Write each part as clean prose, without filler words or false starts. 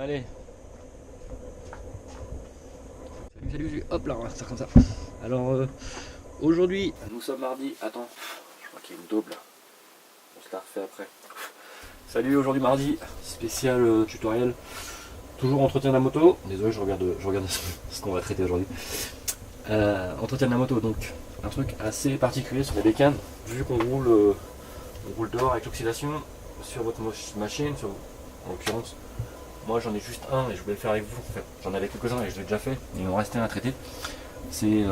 Allez. Salut, hop là, on va faire comme ça. Alors, aujourd'hui, nous sommes mardi. Attends, je crois qu'il y a une double. On se la refait après. Salut, aujourd'hui mardi, spécial tutoriel. Toujours entretien de la moto. Désolé, je regarde ce qu'on va traiter aujourd'hui. Entretien de la moto, donc un truc assez particulier sur les bécanes. Vu qu'on roule dehors avec l'oxydation sur votre machine, en l'occurrence. Moi j'en ai juste un et je voulais le faire avec vous. En fait, j'en avais quelques-uns et je l'ai déjà fait. Il m'en restait un à traiter. C'est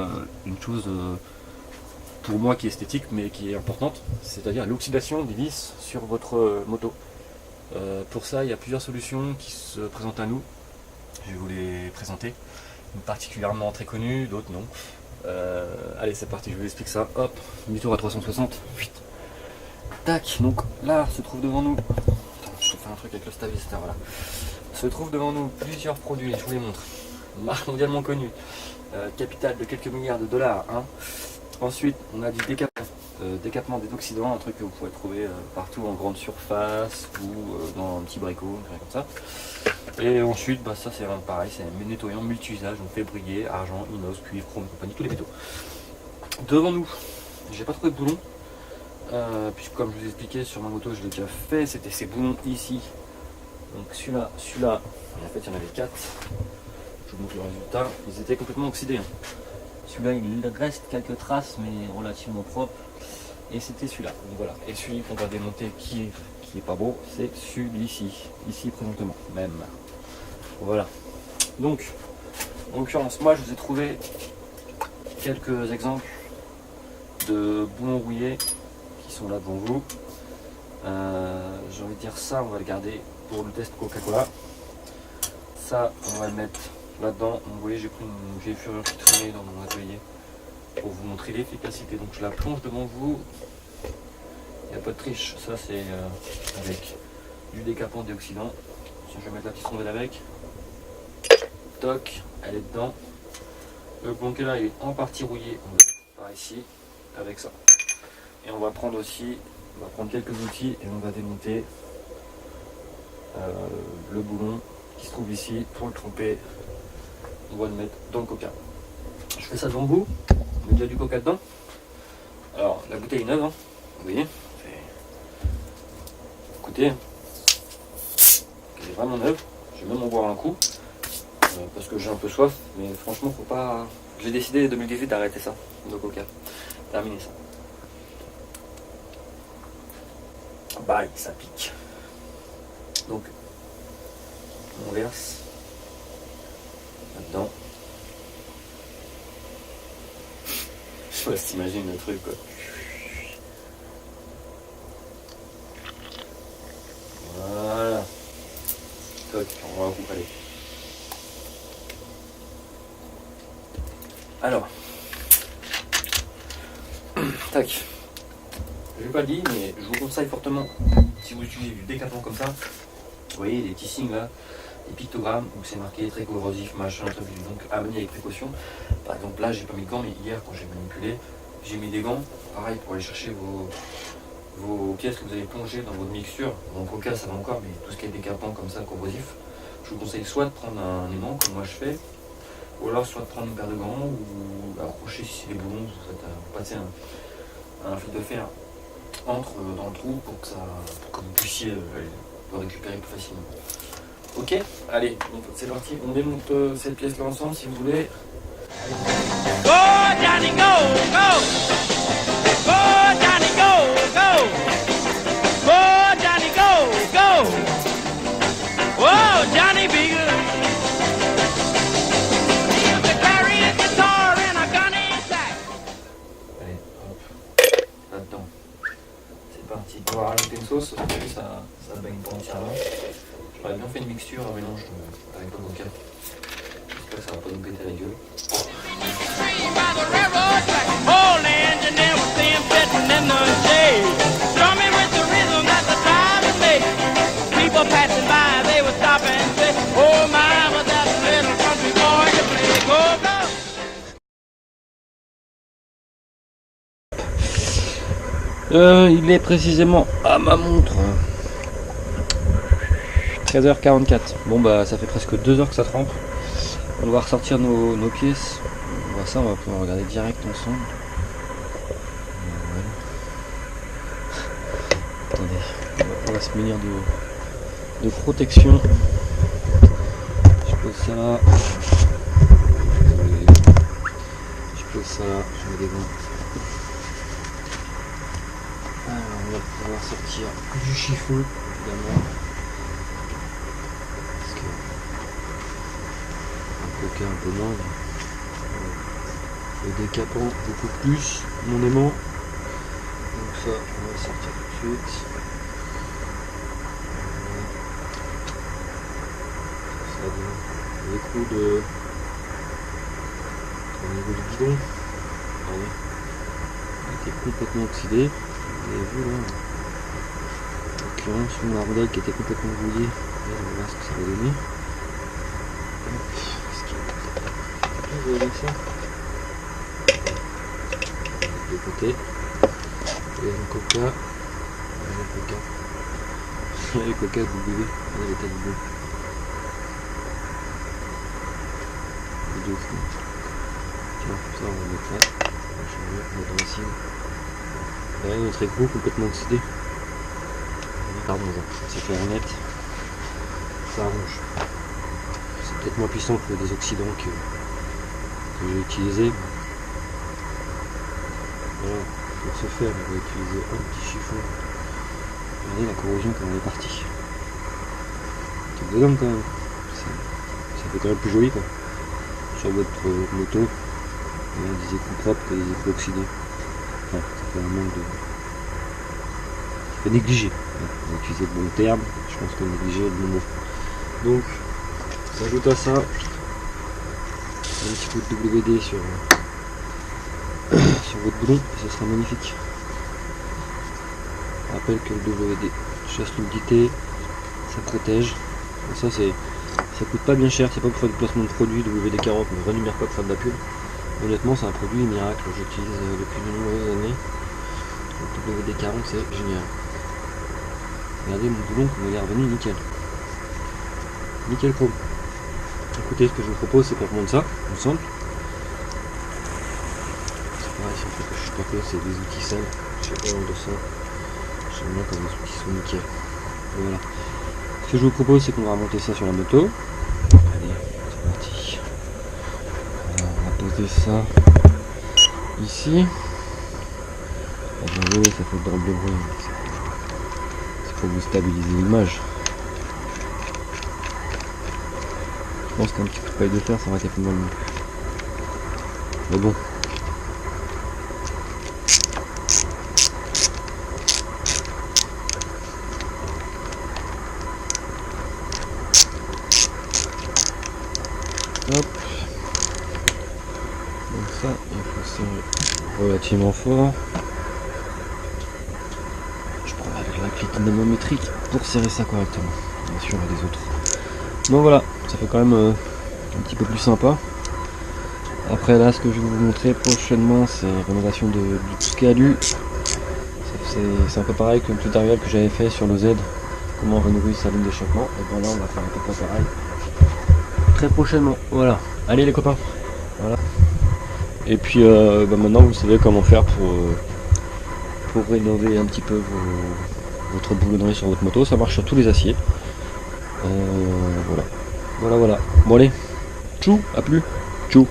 une chose pour moi qui est esthétique mais qui est importante, c'est-à-dire l'oxydation des vis sur votre moto. Pour ça, il y a plusieurs solutions qui se présentent à nous. Je vais vous les présenter. Une particulièrement très connue, d'autres non. Allez, c'est parti, je vous explique ça. Hop, demi-tour à 360. Tac, donc là se trouve devant nous. Attends, je vais faire un truc avec le stabilisateur, voilà. Se trouve devant nous plusieurs produits, je vous les montre. Une marque mondialement connue, capitale de quelques milliards de dollars. Hein. Ensuite, on a du décapement des oxydants, un truc que vous pouvez trouver partout en grande surface ou dans un petit bricot, un truc comme ça. Et ensuite, bah, ça c'est vraiment pareil, c'est un nettoyant multi-usage, on fait briller, argent, inox, cuivre, chrome, compagnie, tous les métaux. Devant nous, j'ai pas trouvé de boulons, puisque comme je vous expliquais sur ma moto, je l'ai déjà fait, c'était ces boulons ici. Donc celui-là, en fait il y en avait 4. Je vous montre le résultat, ils étaient complètement oxydés. Hein. Celui-là il reste quelques traces mais relativement propre. Et c'était celui-là. Donc voilà. Et celui qu'on va démonter qui est pas beau, c'est celui-ci. Ici présentement même. Voilà. Donc, en l'occurrence, moi je vous ai trouvé quelques exemples de boulons rouillés qui sont là devant vous. J'ai envie de dire ça, on va le garder pour le test Coca-Cola. Ça, on va le mettre là-dedans. Vous voyez, j'ai pris une vieille fureur qui traînait dans mon atelier pour vous montrer l'efficacité. Donc je la plonge devant vous. Il n'y a pas de triche. Ça, c'est avec du décapant antioxydant. Je vais mettre la petite rondelle avec. Toc, elle est dedans. Le blonquet là, il est en partie rouillé. On va le mettre par ici avec ça. Et on va prendre aussi, on va prendre quelques outils et on va démonter le boulon qui se trouve ici pour le tromper. On va le mettre dans le coca. Je fais ça devant vous. On met déjà du coca dedans. Alors la bouteille est neuve, hein. Vous voyez. Écoutez, elle est vraiment neuve. Je vais même en boire un coup parce que j'ai un peu soif. Mais franchement, faut pas. J'ai décidé en 2018 d'arrêter ça, le coca. Terminer ça. Bye, ça pique. Donc, on verse là-dedans. Je laisse t'imaginer le truc, quoi. Voilà. Toc, on va couper. Allez. Alors. Tac. Je l'ai pas dit, mais je vous conseille fortement, si vous utilisez du décapant comme ça, vous voyez les petits signes là, les pictogrammes où c'est marqué très corrosif, machin, truc, donc à manier avec précaution. Par exemple là j'ai pas mis de gants, mais hier quand j'ai manipulé, j'ai mis des gants, pareil pour aller chercher vos pièces que vous allez plonger dans votre mixture. Donc au cas ça va encore, mais tout ce qui est décapant comme ça, corrosif, je vous conseille soit de prendre un aimant comme moi je fais, ou alors soit de prendre une paire de gants, ou accrocher si c'est des boulons, vous passez un fil de fer entre dans le trou pour que vous puissiez le récupérer plus facilement. Ok, allez, c'est parti, on démonte cette pièce là ensemble si vous voulez. Go Johnny go, go! Go Johnny go, go! Go Johnny go, go! Whoa, Johnny be good! He used to carry his guitar in a gunny sack. Allez, hop, là-dedans. C'est parti. On va rajouter une sauce, parce que ça baigne pas entièrement. J'aurais bien fait une mixture, un mélange avec le coca. J'espère que ça va pas nous péter la gueule. Il est précisément à ma montre 13h44. Bon bah ça fait presque 2 heures que ça trempe. On va ressortir nos pièces. On va pouvoir regarder direct ensemble. Voilà. Attendez, on va se munir de protection. Je pose ça là. Je pose ça là, je mets des gants. Alors on va pouvoir sortir du chiffon évidemment. Parce que un coca un peu moins. Le décapant beaucoup plus mon aimant. Donc ça on va sortir tout de suite. Ça donne les coups au niveau du guidon. Regardez. Il était complètement oxydé. Vous avez vu là. En l'occurrence la rondelle qui était complètement rouillée. Et on va voir ce que ça va donner. Vous voyez ça de côté. Et un coca. Un coca. Les coca vous buvez. Regardez l'état du bleu. De fou. Tiens, ça on va mettre là. On va changer, on va mettre dans l'acide. Regardez notre écrou complètement oxydé. Pardon, c'est clair et net. Ça ronge. C'est peut-être moins puissant que les oxydants que j'ai utilisés. Voilà, pour ce faire, on va utiliser un petit chiffon. Regardez la corrosion quand elle est partie. C'est dedans quand même. Ça fait quand même plus joli quoi. Sur votre moto, il y a des écrous propres que des écrous oxydés. Enfin, ça fait un manque de. Ça fait négliger. On va utiliser le bon terme, je pense que négliger est le bon mot. Donc, s'ajoute à ça un petit peu de WD sur votre boulon et ce sera magnifique. Je rappelle que le WD chasse l'humidité, ça protège. Et ça coûte pas bien cher, c'est pas pour faire du placement de produit. WD-40 ne rémunère pas pour faire de la pub. Honnêtement c'est un produit miracle, j'utilise depuis de nombreuses années. Donc WD-40 c'est génial. Regardez mon boulon comme il est revenu nickel. Nickel chrome. Écoutez, ce que je vous propose c'est qu'on remonte ça ensemble. C'est pareil, si on fait que je suis pas que c'est des outils sales. Je sais pas de ça. J'aime bien quand les outils sont nickel. Voilà. Ce que je vous propose c'est qu'on va remonter ça sur la moto. Allez, c'est parti. Alors, on va poser ça ici. Vous voyez, ça fait drôle de bruit. C'est pour vous stabiliser l'image. Je pense qu'un petit coup de paille de fer ça aurait été plus mal. Mais bon. Hop. Donc ça, il faut serrer relativement fort. Je prends avec la clé dynamométrique pour serrer ça correctement. Bien sûr, il y a des autres. Bon voilà, ça fait quand même un petit peu plus sympa. Après là, ce que je vais vous montrer prochainement, c'est rénovation du tout alu. C'est un peu pareil que le tutoriel que j'avais fait sur le Z, comment renouveler sa ligne d'échappement. Et bien là, on va faire un peu près pareil. Très prochainement, voilà. Allez les copains, voilà. Et puis maintenant vous savez comment faire pour rénover un petit peu votre boulonnerie sur votre moto. Ça marche sur tous les aciers. Voilà. Bon allez, tchou, à plus, tchou.